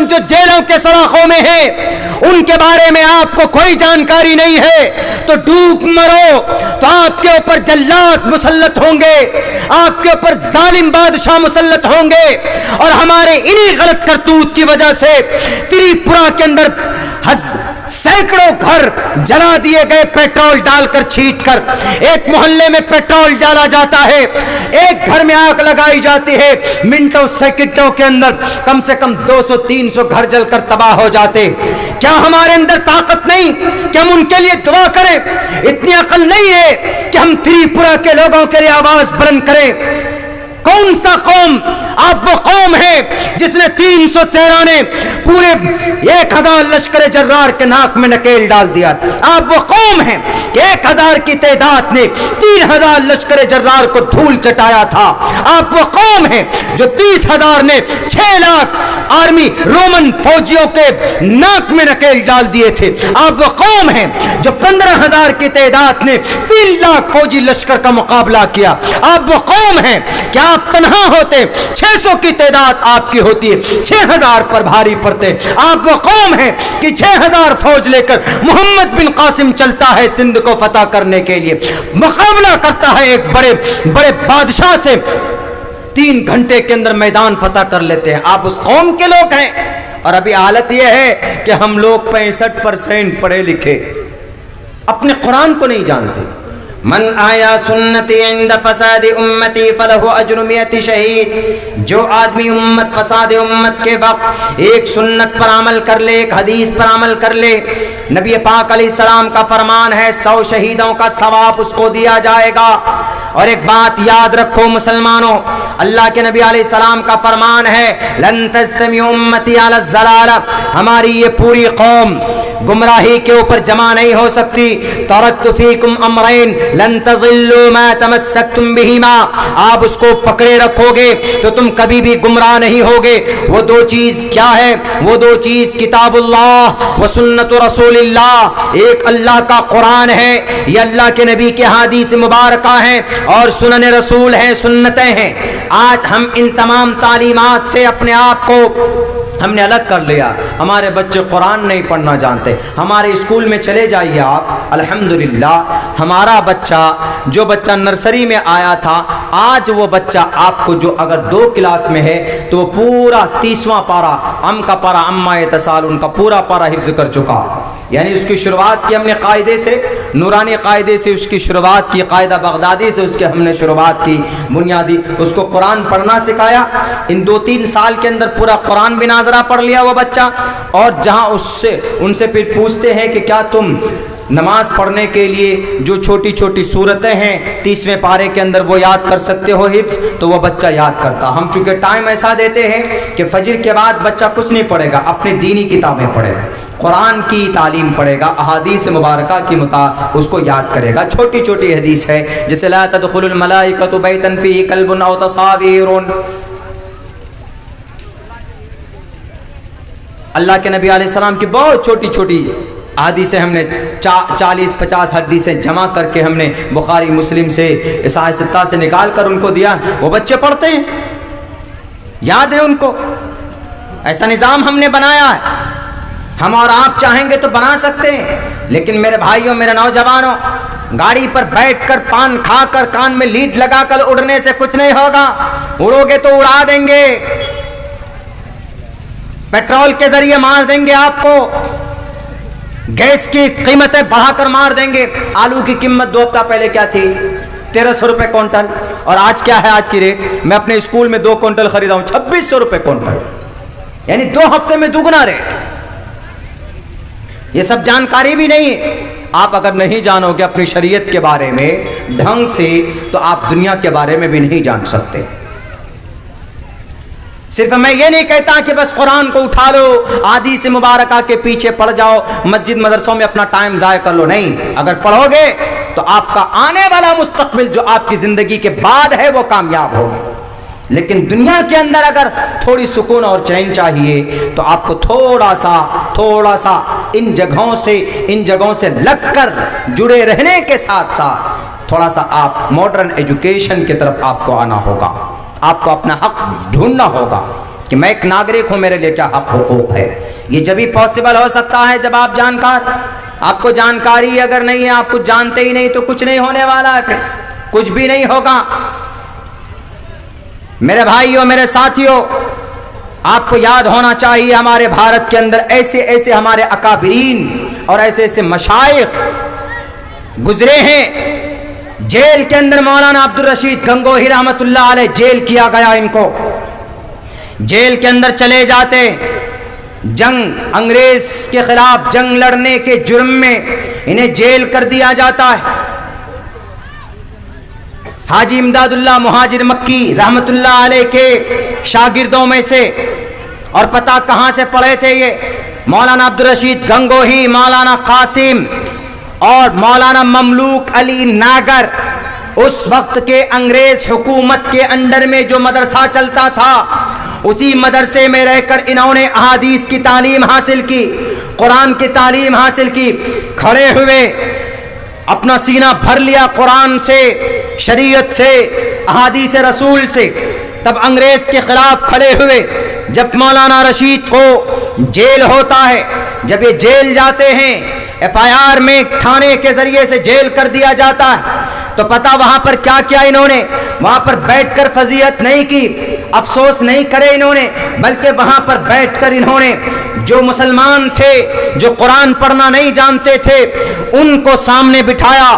جو جیلوں کے سلاخوں میں ہیں ان کے بارے میں آپ کو کوئی جانکاری نہیں ہے تو ڈوب مرو، تو آپ کے اوپر جلاد مسلط ہوں گے، آپ کے اوپر ظالم بادشاہ مسلط ہوں گے، اور ہمارے انہی غلط کرتوت کی وجہ سے تریپورہ کے اندر سینکڑوں گھر جلا دیے گئے، پیٹرول ڈال کر چھینٹ کر۔ ایک محلے میں پیٹرول ڈالا جاتا ہے، ایک گھر میں آگ لگائی جاتی ہے، منٹوں سیکنڈوں کے اندر کم سے کم 200-300 گھر جل کر تباہ ہو جاتے۔ کیا ہمارے اندر طاقت نہیں کہ ہم ان کے لیے دعا کریں؟ اتنی عقل نہیں ہے کہ ہم تریپورہ کے لوگوں کے لیے آواز بلند کریں؟ کون سا قوم؟ آپ وہ قوم ہے جس نے 313 نے پورے 1000 لشکر جرار کے ناک میں نکیل ڈال دیا۔ آپ وہ قوم ہیں کہ 1000 کی تعداد نے 3000 لشکر جرار کو دھول چٹایا تھا۔ آپ وہ قوم ہیں جو 30,000 نے 6 لاکھ آرمی رومن فوجیوں کے ناک میں نکیل ڈال دیے تھے۔ آپ وہ قوم ہیں جو 15,000 کی تعداد نے 3 لاکھ فوجی لشکر کا مقابلہ کیا۔ آپ وہ قوم ہیں کہ آپ تنہا ہوتے 600 کی تعداد آپ کی ہوتی ہے، 6000 پر بھاری پڑتے۔ آپ وہ قوم ہیں کہ 6000 فوج لے کر محمد بن قاسم چلتا ہے سندھ کو فتح کرنے کے لیے، مقابلہ کرتا ہے ایک بڑے بڑے بادشاہ سے، 3 گھنٹے کے اندر میدان فتح کر لیتے ہیں۔ آپ اس قوم کے لوگ ہیں، اور ابھی حالت یہ ہے کہ ہم لوگ 65% پڑھے لکھے اپنے قرآن کو نہیں جانتے۔ من آیا سنتی عند فساد امتی فلہ اجر 100 شہید۔ جو آدمی امت فساد امت کے وقت ایک سنت پر عمل کر لے، ایک حدیث پر عمل کر لے، نبی پاک علیہ السلام کا فرمان ہے 100 شہیدوں کا ثواب اس کو دیا جائے گا۔ اور ایک بات یاد رکھو مسلمانوں، اللہ کے نبی علیہ السلام کا فرمان ہے لن تجتمع امتی علی الضلالہ، ہماری یہ پوری قوم گمراہی کے اوپر جمع نہیں ہو سکتی۔ ترکت فیکم امرین لن تضلوا ما تمسکتم بہما، آپ اس کو پکڑے رکھو گے تو تم کبھی بھی گمراہ نہیں ہوگے۔ وہ 2 چیز کیا ہے؟ وہ 2 چیز کتاب اللہ و سنت رسول اللہ، ایک اللہ کا قرآن ہے، یہ اللہ کے نبی کے حدیث مبارکہ ہیں، اور سنن رسول ہیں، سنتیں ہیں۔ آج ہم ان تمام تعلیمات سے اپنے آپ کو ہم نے الگ کر لیا۔ ہمارے بچے قرآن نہیں پڑھنا جانتے۔ ہمارے اسکول میں چلے جائیے آپ، الحمدللہ ہمارا بچہ جو بچہ نرسری میں آیا تھا، آج وہ بچہ آپ کو جو اگر 2 کلاس میں ہے تو وہ پورا 30واں پارہ ام کا پارہ اما یتساءلون کا پورا پارہ حفظ کر چکا۔ یعنی اس کی شروعات کی ہم نے قاعدے سے، نورانی قاعدے سے اس کی شروعات کی، قاعدہ بغدادی سے اس کے ہم نے شروعات کی بنیادی، اس کو قرآن پڑھنا سکھایا۔ ان 2-3 سال کے اندر پورا قرآن بھی ناظرہ پڑھ لیا وہ بچہ، اور جہاں ان سے پھر پوچھتے ہیں کہ کیا تم نماز پڑھنے کے لیے جو چھوٹی چھوٹی صورتیں ہیں 30ویں پارے کے اندر وہ یاد کر سکتے ہو حفظ، تو وہ بچہ یاد کرتا۔ ہم چونکہ ٹائم ایسا دیتے ہیں کہ فجر کے بعد بچہ کچھ نہیں پڑھے گا، اپنی دینی کتابیں پڑھے گا، قرآن کی تعلیم پڑھے گا، احادیث مبارکہ کی اس کو یاد کرے گا۔ چھوٹی چھوٹی حدیث ہے جیسے لا تدخل الملائکۃ بیتا فیہ کلب او تصاویر، اللہ کے نبی علیہ السلام کی بہت چھوٹی چھوٹی حدیثیں ہم نے 40-50 حدیثیں جمع کر کے ہم نے بخاری مسلم سے اصحاح 6 سے نکال کر ان کو دیا، وہ بچے پڑھتے ہیں، یاد ہے ان کو۔ ایسا نظام ہم نے بنایا ہے، ہم اور آپ چاہیں گے تو بنا سکتے ہیں، لیکن میرے بھائیوں، میرے نوجوانوں، گاڑی پر بیٹھ کر پان کھا کر کان میں لیڈ لگا کر اڑنے سے کچھ نہیں ہوگا۔ اڑو گے تو اڑا دیں گے، پیٹرول کے ذریعے مار دیں گے آپ کو، گیس کی قیمتیں بڑھا کر مار دیں گے۔ آلو کی قیمت 2 ہفتہ پہلے کیا تھی؟ 1300 روپے کونٹل، اور آج کیا ہے آج کی ریٹ؟ میں اپنے اسکول میں 2 کونٹل خریدا ہوں 2600 روپے کونٹل، یعنی 2 ہفتے میں دگنا ریٹ۔ یہ سب جانکاری بھی نہیں ہے۔ آپ اگر نہیں جانو گے اپنی شریعت کے بارے میں ڈھنگ سے تو آپ دنیا کے بارے میں بھی نہیں جان سکتے۔ صرف میں یہ نہیں کہتا کہ بس قرآن کو اٹھا لو، احادیث مبارکہ کے پیچھے پڑ جاؤ، مسجد مدرسوں میں اپنا ٹائم ضائع کر لو، نہیں۔ اگر پڑھو گے تو آپ کا آنے والا مستقبل جو آپ کی زندگی کے بعد ہے وہ کامیاب ہوگا۔ لیکن دنیا کے اندر اگر تھوڑی سکون اور چین چاہیے تو آپ کو تھوڑا سا ان جگہوں سے لگ کر جڑے رہنے کے ساتھ ساتھ تھوڑا سا آپ ماڈرن ایجوکیشن کی طرف آپ کو آنا ہوگا، آپ کو اپنا حق ڈھونڈنا ہوگا۔ کہ میں ایک ناگرک ہوں, میرے لیے کیا حق حقوق ہے. یہ جبھی پاسبل ہو سکتا ہے جب آپ آپ کو جانکاری اگر نہیں ہے, آپ کچھ جانتے ہی نہیں تو کچھ نہیں ہونے والا ہے, پھر کچھ بھی نہیں ہوگا. میرے بھائیوں, میرے ساتھیوں, آپ کو یاد ہونا چاہیے ہمارے بھارت کے اندر ایسے ایسے ہمارے اکابرین اور ایسے ایسے مشائخ گزرے ہیں. جیل کے اندر مولانا عبدالرشید گنگوہی رحمت اللہ علیہ جیل کیا گیا. ان کو جیل کے اندر چلے جاتے, جنگ انگریز کے خلاف جنگ لڑنے کے جرم میں انہیں جیل کر دیا جاتا ہے. حاجی امداد اللہ مہاجر مکی رحمت اللہ علیہ کے شاگردوں میں سے, اور پتہ کہاں سے پڑھے تھے یہ, مولانا عبدالرشید گنگوہی, مولانا قاسم اور مولانا مملوک علی ناگر. اس وقت کے انگریز حکومت کے انڈر میں جو مدرسہ چلتا تھا, اسی مدرسے میں رہ کر انہوں نے احادیث کی تعلیم حاصل کی, قرآن کی تعلیم حاصل کی. کھڑے ہوئے اپنا سینہ بھر لیا قرآن سے, شریعت سے, احادیث رسول سے. تب انگریز کے خلاف کھڑے ہوئے. جب مولانا رشید کو جیل ہوتا ہے, جب یہ جیل جاتے ہیں, ایف آئی آر میں تھانے کے ذریعے سے جیل کر دیا جاتا ہے, تو پتہ وہاں پر کیا کیا انہوں نے, وہاں پر بیٹھ کر فضیحت نہیں کی, افسوس نہیں کرے انہوں نے, بلکہ وہاں پر بیٹھ کر انہوں نے جو مسلمان تھے, جو قرآن پڑھنا نہیں جانتے تھے, ان کو سامنے بٹھایا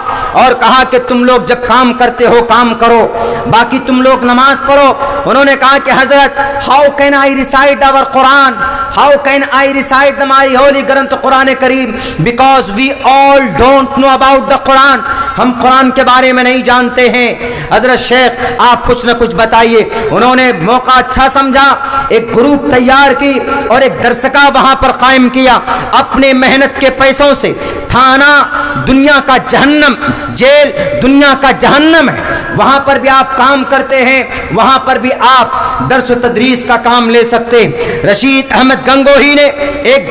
اور کہا کہ تم لوگ جب کام کرتے ہو کام کرو, باقی تم لوگ نماز پڑھو. انہوں نے کہا کہ حضرت, how can I recite our Quran, how can I recite my holy granth Quran Kareem, because we all don't know about the Quran, ہم قرآن کے بارے میں نہیں جانتے ہیں. حضرت شیخ آپ کچھ نہ کچھ بتائیے. انہوں نے موقع اچھا سمجھا, ایک گروپ تیار کی اور ایک درسگاہ وہاں پر قائم کیا. اپنے محنت کے پیسوں سے, تھانہ دنیا کا جہنم, جیل دنیا کا جہنم ہے, وہاں پر بھی آپ کام کرتے ہیں, وہاں پر بھی آپ درس و تدریس کا کام لے سکتے ہیں. رشید احمد گنگوہی نے ایک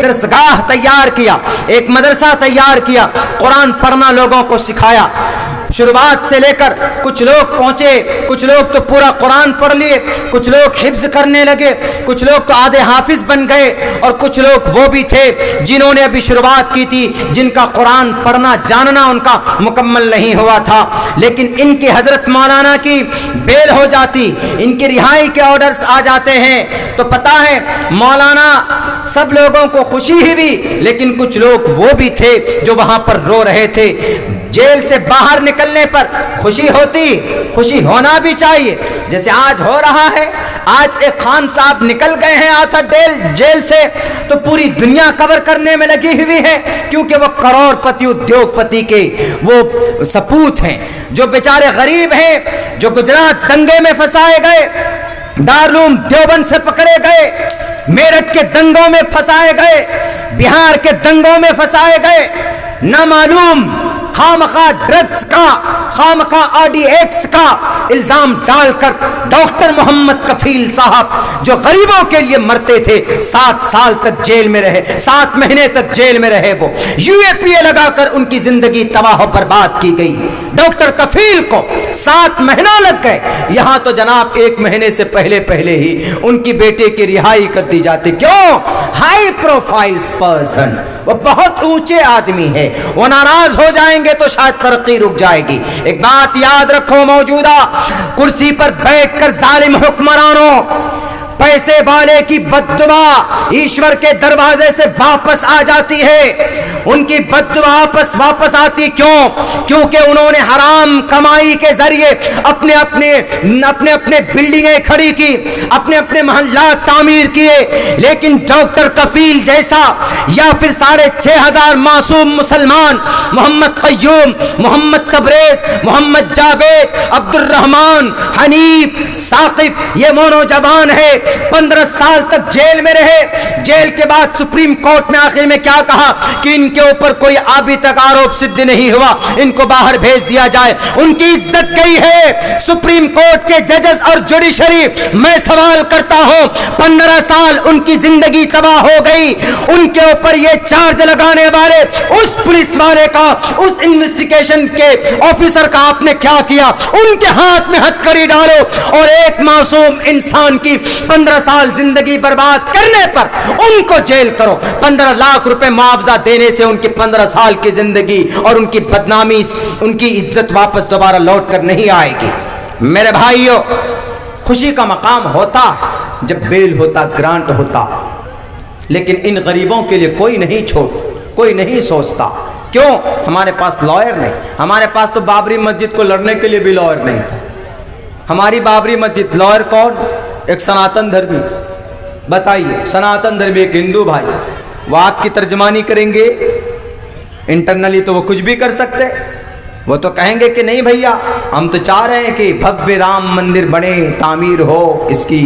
درسگاہ تیار کیا, ایک مدرسہ تیار کیا, قرآن پڑھنا لوگوں کو سکھایا. شروعات سے لے کر کچھ لوگ پہنچے, کچھ لوگ تو پورا قرآن پڑھ لیے, کچھ لوگ حفظ کرنے لگے, کچھ لوگ تو آدھے حافظ بن گئے, اور کچھ لوگ وہ بھی تھے جنہوں نے ابھی شروعات کی تھی, جن کا قرآن پڑھنا جاننا ان کا مکمل نہیں ہوا تھا. لیکن ان کی حضرت مولانا کی بیل ہو جاتی, ان کی رہائی کے آرڈرز آ جاتے ہیں, تو پتہ ہے مولانا سب لوگوں کو خوشی ہی ہوئی, لیکن کچھ لوگ وہ بھی تھے جو وہاں پر رو رہے تھے. جیل سے باہر نکلنے پر خوشی ہوتی, خوشی ہونا بھی چاہیے, جیسے آج ہو رہا ہے. آج ایک خان صاحب نکل گئے ہیں آتھر جیل سے, تو پوری دنیا کور کرنے میں لگی ہوئی ہے, کیونکہ وہ کروڑ پتی ادیوگ پتی کے وہ سپوت ہیں, جو بیچارے غریب ہیں, جو گجرات دنگے میں پھنسائے گئے, دارالعلوم دیوبند سے پکڑے گئے, میرٹھ کے دنگوں میں پھنسائے گئے, بہار کے دنگوں میں پھنسائے گئے, نہ معلوم خامخواہ ڈرگز کا, خامخواہ آر ڈی ایکس کا الزام ڈال کر ڈاکٹر محمد کفیل صاحب جو غریبوں کے لیے مرتے تھے 7 سال تک جیل میں رہے, 7 مہینے تک جیل میں رہے, وہ یو اے پی اے لگا کر ان کی زندگی تباہ و برباد کی گئی. ڈاکٹر کفیل کو 7 مہینہ لگ گئے, یہاں تو جناب 1 مہینے سے پہلے ہی ان کی بیٹے کی رہائی کر دی جاتی. کیوں؟ ہائی پروفائلز پرسن, وہ بہت اونچے آدمی ہے, وہ ناراض ہو جائیں گے تو شاید ترقی رک جائے گی. ایک بات یاد رکھو, موجودہ کرسی پر بیٹھ کر ظالم حکمرانوں, پیسے والے کی بد دعا ایشور کے دروازے سے واپس آ جاتی ہے, ان کی بد دعا واپس آتی. کیوں؟ کیونکہ انہوں نے حرام کمائی کے ذریعے اپنے بلڈنگیں کھڑی کی, اپنے محلات تعمیر کیے. لیکن ڈاکٹر کفیل جیسا, یا پھر 6,500 معصوم مسلمان, محمد قیوم, محمد تبریز, محمد جاوید, عبد الرحمان, حنیف, ثاقب, یہ نوجوان ہے, 15 سال تک جیل میں رہے. جیل کے بعد سپریم کورٹ میں آخر میں کیا کہا کہ ان کے اوپر کوئی ابھی تک آروپ سدھ نہیں ہوا ان کو باہر بھیج دیا جائے. ان کی عزت گئی ہے. سپریم کورٹ کے ججز اور جوڈیشری, میں سوال کرتا ہوں 15 سال ان کی زندگی تباہ ہو گئی. ان کے اوپر یہ چارج لگانے والے اس پولیس والے کا, اس انویسٹیگیشن کے آفیسر کا آپ نے کیا کیا؟ ان کے ہاتھ میں ہتھکڑی ڈالو اور ایک معصوم انسان کی 15 سال زندگی برباد کرنے پر ان کو جیل کرو. 15 لاکھ روپے معاوضہ دینے سے ان کی 15 سال کی زندگی اور ان کی بدنامی, ان کی عزت واپس دوبارہ لوٹ کر نہیں آئے گی. میرے بھائیوں, خوشی کا مقام ہوتا جب بیل ہوتا, گرانٹ ہوتا, لیکن ان غریبوں کے لیے کوئی نہیں کوئی نہیں سوچتا. کیوں؟ ہمارے پاس لائر نہیں. ہمارے پاس تو بابری مسجد کو لڑنے کے لیے بھی لائر نہیں تھا. ہماری بابری مسجد, لائر کون؟ ایک سناتن دھرمی. بتائیے, سناتن دھرمی ایک ہندو بھائی, وہ آپ کی ترجمانی کریں گے انٹرنلی تو وہ کچھ بھی کر سکتے. وہ تو کہیں گے کہ نہیں بھیا, ہم تو چاہ رہے ہیں کہ بھویہ رام مندر بنے, تعمیر ہو, اس کی